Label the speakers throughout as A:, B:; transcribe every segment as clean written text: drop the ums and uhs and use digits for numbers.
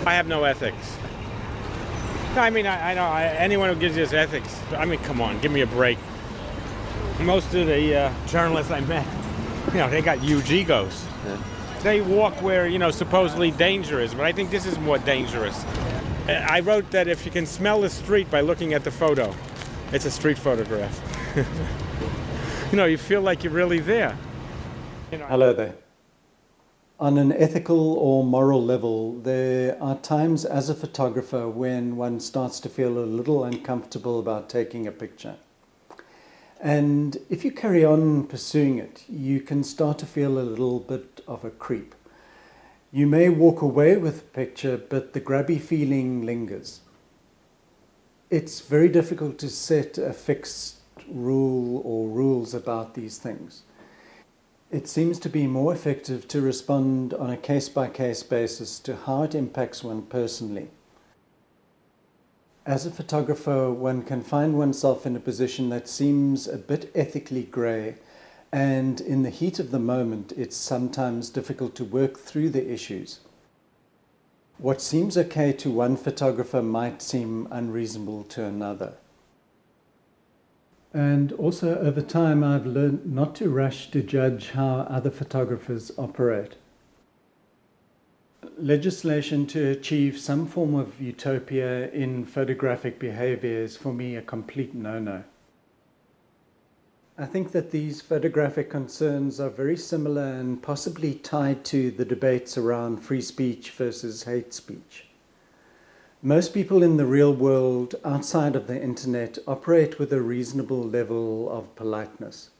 A: I have no ethics. No, I mean, I know anyone who gives you this ethics, I mean, come on, give me a break. Most of the journalists I met, they got huge egos. Yeah. They walk where, supposedly danger is, but I think this is more dangerous. I wrote that if you can smell the street by looking at the photo, it's a street photograph. You feel like you're really there.
B: Hello there. On an ethical or moral level, there are times as a photographer when one starts to feel a little uncomfortable about taking a picture. And if you carry on pursuing it, you can start to feel a little bit of a creep. You may walk away with a picture, but the grubby feeling lingers. It's very difficult to set a fixed rule or rules about these things. It seems to be more effective to respond on a case-by-case basis to how it impacts one personally. As a photographer, one can find oneself in a position that seems a bit ethically grey, and in the heat of the moment, it's sometimes difficult to work through the issues. What seems okay to one photographer might seem unreasonable to another. And also over time, I've learned not to rush to judge how other photographers operate. Legislation to achieve some form of utopia in photographic behavior is for me a complete no-no. I think that these photographic concerns are very similar and possibly tied to the debates around free speech versus hate speech. Most people in the real world outside of the internet operate with a reasonable level of politeness.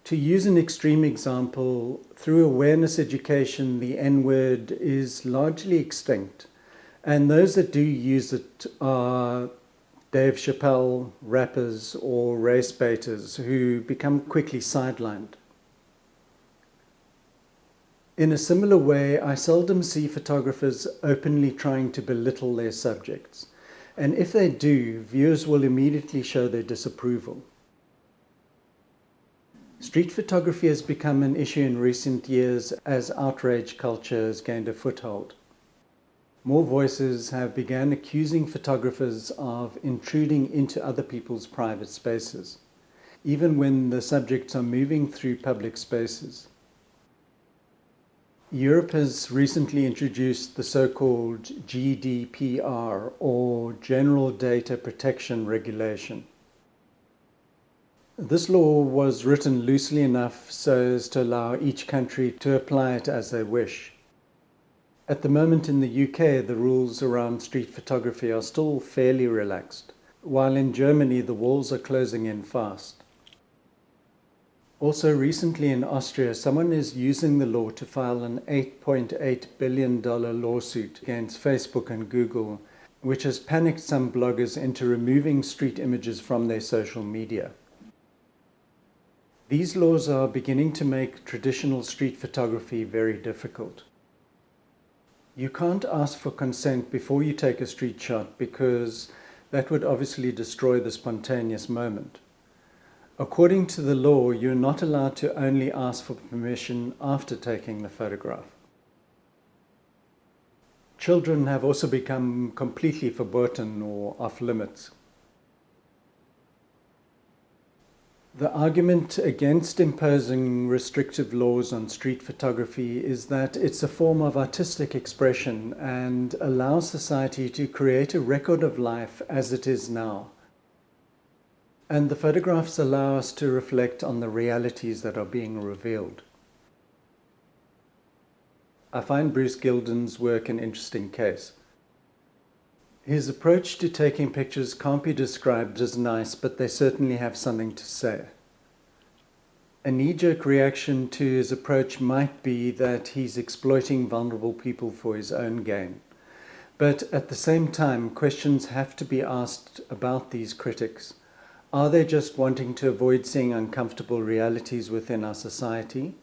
B: To use an extreme example, through awareness education, the N-word is largely extinct, and those that do use it are Dave Chappelle, rappers, or race baiters who become quickly sidelined. In a similar way, I seldom see photographers openly trying to belittle their subjects, and if they do, viewers will immediately show their disapproval. Street photography has become an issue in recent years as outrage culture has gained a foothold. More voices have begun accusing photographers of intruding into other people's private spaces, even when the subjects are moving through public spaces. Europe has recently introduced the so-called GDPR, or General Data Protection Regulation. This law was written loosely enough so as to allow each country to apply it as they wish. At the moment in the UK, the rules around street photography are still fairly relaxed, while in Germany the walls are closing in fast. Also recently in Austria, someone is using the law to file an $8.8 billion lawsuit against Facebook and Google, which has panicked some bloggers into removing street images from their social media. These laws are beginning to make traditional street photography very difficult. You can't ask for consent before you take a street shot because that would obviously destroy the spontaneous moment. According to the law, you're not allowed to only ask for permission after taking the photograph. Children have also become completely verboten or off limits. The argument against imposing restrictive laws on street photography is that it's a form of artistic expression and allows society to create a record of life as it is now. And the photographs allow us to reflect on the realities that are being revealed. I find Bruce Gilden's work an interesting case. His approach to taking pictures can't be described as nice, but they certainly have something to say. A knee-jerk reaction to his approach might be that he's exploiting vulnerable people for his own gain. But at the same time, questions have to be asked about these critics. Are they just wanting to avoid seeing uncomfortable realities within our society?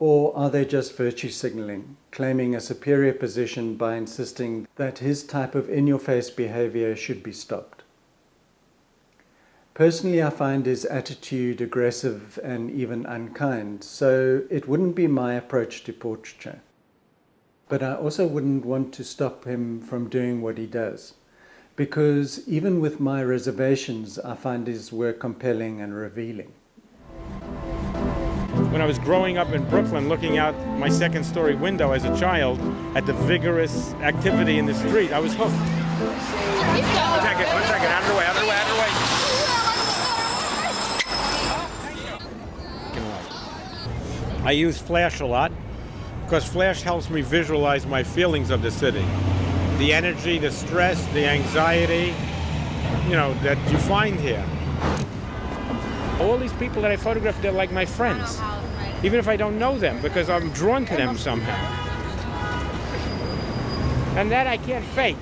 B: Or are they just virtue signaling, claiming a superior position by insisting that his type of in-your-face behavior should be stopped? Personally, I find his attitude aggressive and even unkind, so it wouldn't be my approach to portraiture. But I also wouldn't want to stop him from doing what he does, because even with my reservations, I find his work compelling and revealing.
A: When I was growing up in Brooklyn, looking out my second story window as a child at the vigorous activity in the street, I was hooked. One second, out of the way, out of the way, out of the way. I use Flash a lot because Flash helps me visualize my feelings of the city. The energy, the stress, the anxiety, that you find here. All these people that I photograph, they're like my friends. Even if I don't know them, because I'm drawn to them somehow. And that I can't fake.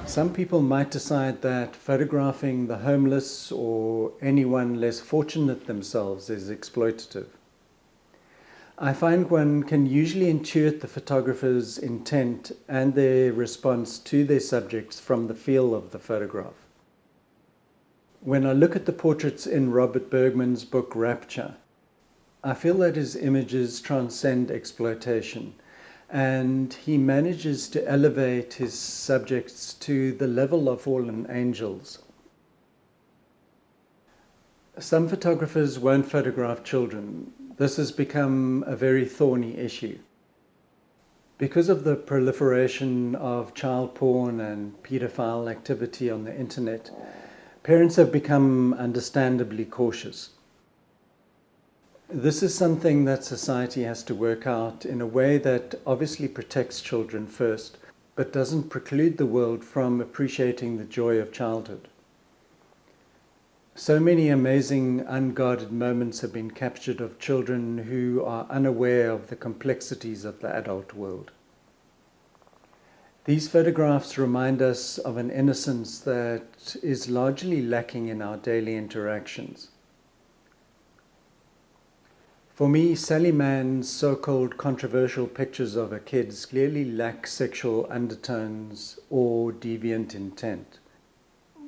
B: Some people might decide that photographing the homeless or anyone less fortunate themselves is exploitative. I find one can usually intuit the photographer's intent and their response to their subjects from the feel of the photograph. When I look at the portraits in Robert Bergman's book Rapture, I feel that his images transcend exploitation, and he manages to elevate his subjects to the level of fallen angels. Some photographers won't photograph children. This has become a very thorny issue. Because of the proliferation of child porn and pedophile activity on the internet, parents have become understandably cautious. This is something that society has to work out in a way that obviously protects children first, but doesn't preclude the world from appreciating the joy of childhood. So many amazing unguarded moments have been captured of children who are unaware of the complexities of the adult world. These photographs remind us of an innocence that is largely lacking in our daily interactions. For me, Sally Mann's so-called controversial pictures of her kids clearly lack sexual undertones or deviant intent.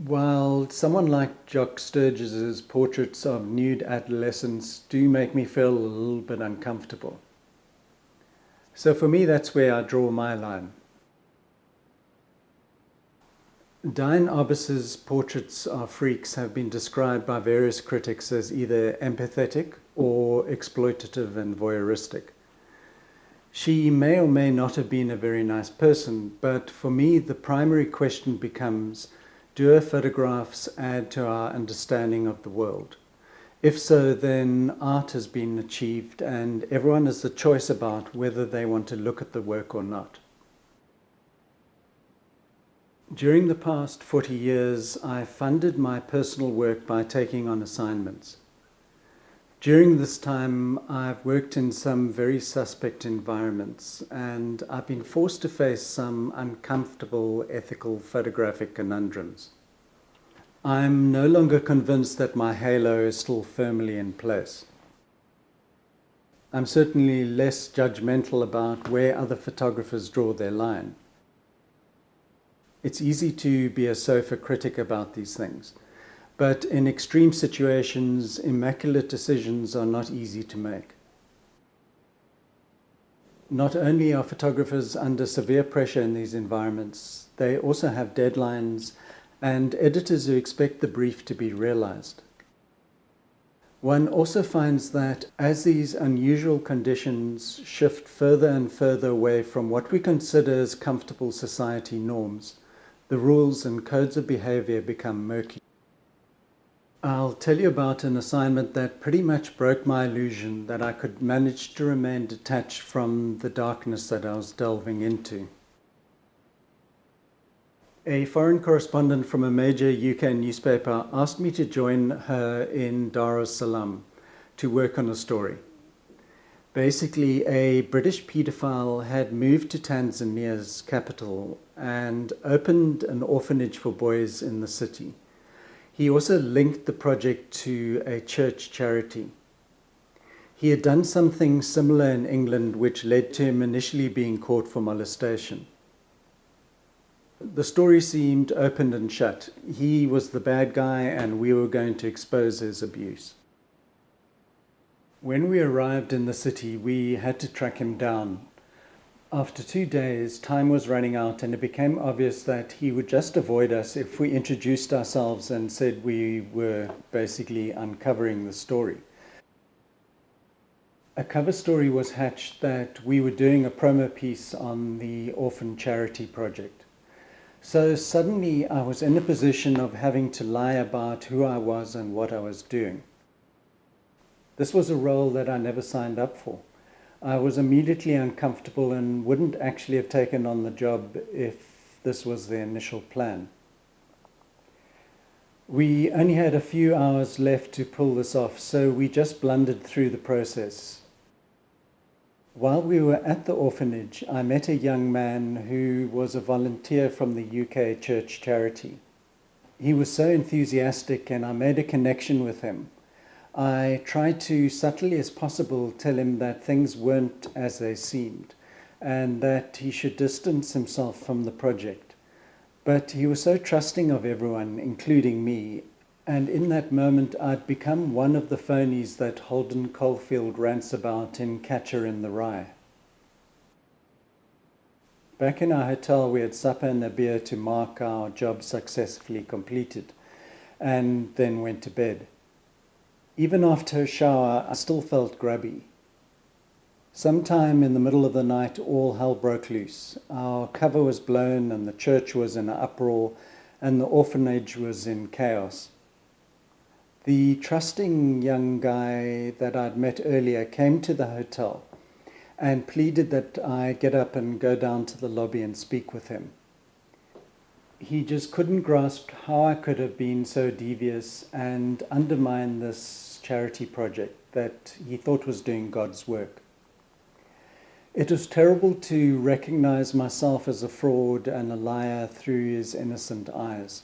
B: While someone like Jock Sturgis's portraits of nude adolescents do make me feel a little bit uncomfortable. So for me, that's where I draw my line. Diane Arbus's portraits of freaks have been described by various critics as either empathetic or exploitative and voyeuristic. She may or may not have been a very nice person, but for me the primary question becomes, do her photographs add to our understanding of the world? If so, then art has been achieved and everyone has the choice about whether they want to look at the work or not. During the past 40 years, I funded my personal work by taking on assignments. During this time, I've worked in some very suspect environments, and I've been forced to face some uncomfortable ethical photographic conundrums. I'm no longer convinced that my halo is still firmly in place. I'm certainly less judgmental about where other photographers draw their line. It's easy to be a sofa critic about these things, but in extreme situations, immaculate decisions are not easy to make. Not only are photographers under severe pressure in these environments, they also have deadlines and editors who expect the brief to be realized. One also finds that as these unusual conditions shift further and further away from what we consider as comfortable society norms, the rules and codes of behavior become murky. I'll tell you about an assignment that pretty much broke my illusion that I could manage to remain detached from the darkness that I was delving into. A foreign correspondent from a major UK newspaper asked me to join her in Dar es Salaam to work on a story. Basically, a British paedophile had moved to Tanzania's capital and opened an orphanage for boys in the city. He also linked the project to a church charity. He had done something similar in England, which led to him initially being caught for molestation. The story seemed open and shut. He was the bad guy and we were going to expose his abuse. When we arrived in the city, we had to track him down. After 2 days, time was running out, and it became obvious that he would just avoid us if we introduced ourselves and said we were basically uncovering the story. A cover story was hatched that we were doing a promo piece on the orphan charity project. So suddenly I was in a position of having to lie about who I was and what I was doing. This was a role that I never signed up for. I was immediately uncomfortable and wouldn't actually have taken on the job if this was the initial plan. We only had a few hours left to pull this off, so we just blundered through the process. While we were at the orphanage, I met a young man who was a volunteer from the UK church charity. He was so enthusiastic, and I made a connection with him. I tried to, subtly as possible, tell him that things weren't as they seemed and that he should distance himself from the project. But he was so trusting of everyone, including me, and in that moment I'd become one of the phonies that Holden Caulfield rants about in Catcher in the Rye. Back in our hotel, we had supper and a beer to mark our job successfully completed, and then went to bed. Even after a shower, I still felt grubby. Sometime in the middle of the night, all hell broke loose. Our cover was blown, and the church was in an uproar, and the orphanage was in chaos. The trusting young guy that I'd met earlier came to the hotel and pleaded that I get up and go down to the lobby and speak with him. He just couldn't grasp how I could have been so devious and undermine this charity project that he thought was doing God's work. It was terrible to recognize myself as a fraud and a liar through his innocent eyes.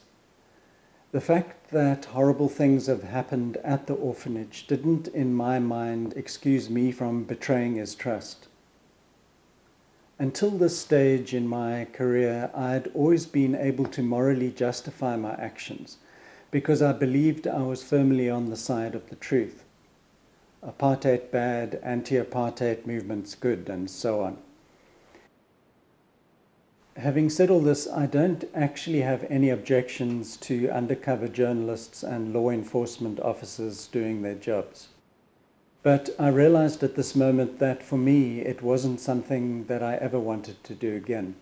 B: The fact that horrible things have happened at the orphanage didn't, in my mind, excuse me from betraying his trust. Until this stage in my career, I'd always been able to morally justify my actions because I believed I was firmly on the side of the truth. Apartheid bad, anti-apartheid movements good, and so on. Having said all this, I don't actually have any objections to undercover journalists and law enforcement officers doing their jobs. But I realized at this moment that for me, it wasn't something that I ever wanted to do again.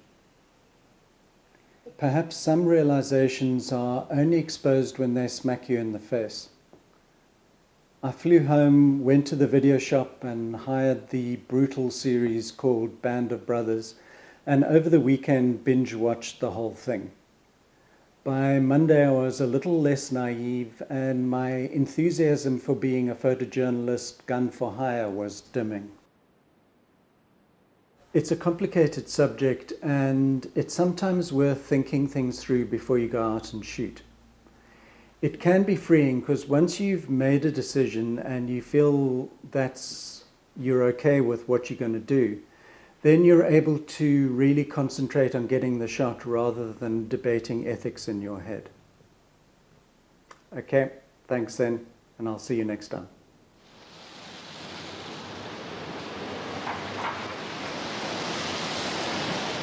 B: Perhaps some realizations are only exposed when they smack you in the face. I flew home, went to the video shop and hired the brutal series called Band of Brothers, and over the weekend binge-watched the whole thing. By Monday, I was a little less naive, and my enthusiasm for being a photojournalist gun for hire was dimming. It's a complicated subject, and it's sometimes worth thinking things through before you go out and shoot. It can be freeing because once you've made a decision and you feel you're okay with what you're going to do, then you're able to really concentrate on getting the shot rather than debating ethics in your head. Okay, thanks then, and I'll see you next time.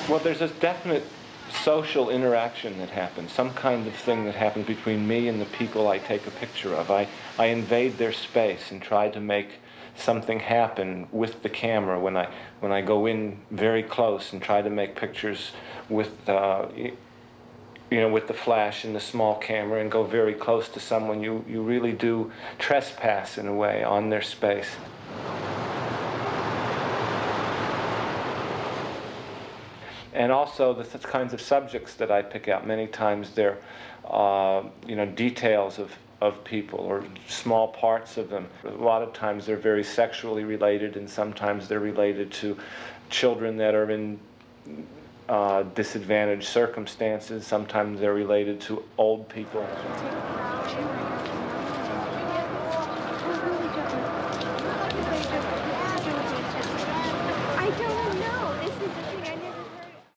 C: Well, there's this definite social interaction that happens, some kind of thing that happens between me and the people I take a picture of. I invade their space and try to make something happen with the camera when I go in very close and try to make pictures with with the flash and the small camera and go very close to someone. You really do trespass in a way on their space. And also the kinds of subjects that I pick out, many times they're details of people or small parts of them. A lot of times they're very sexually related, and sometimes they're related to children that are in disadvantaged circumstances. Sometimes they're related to old people.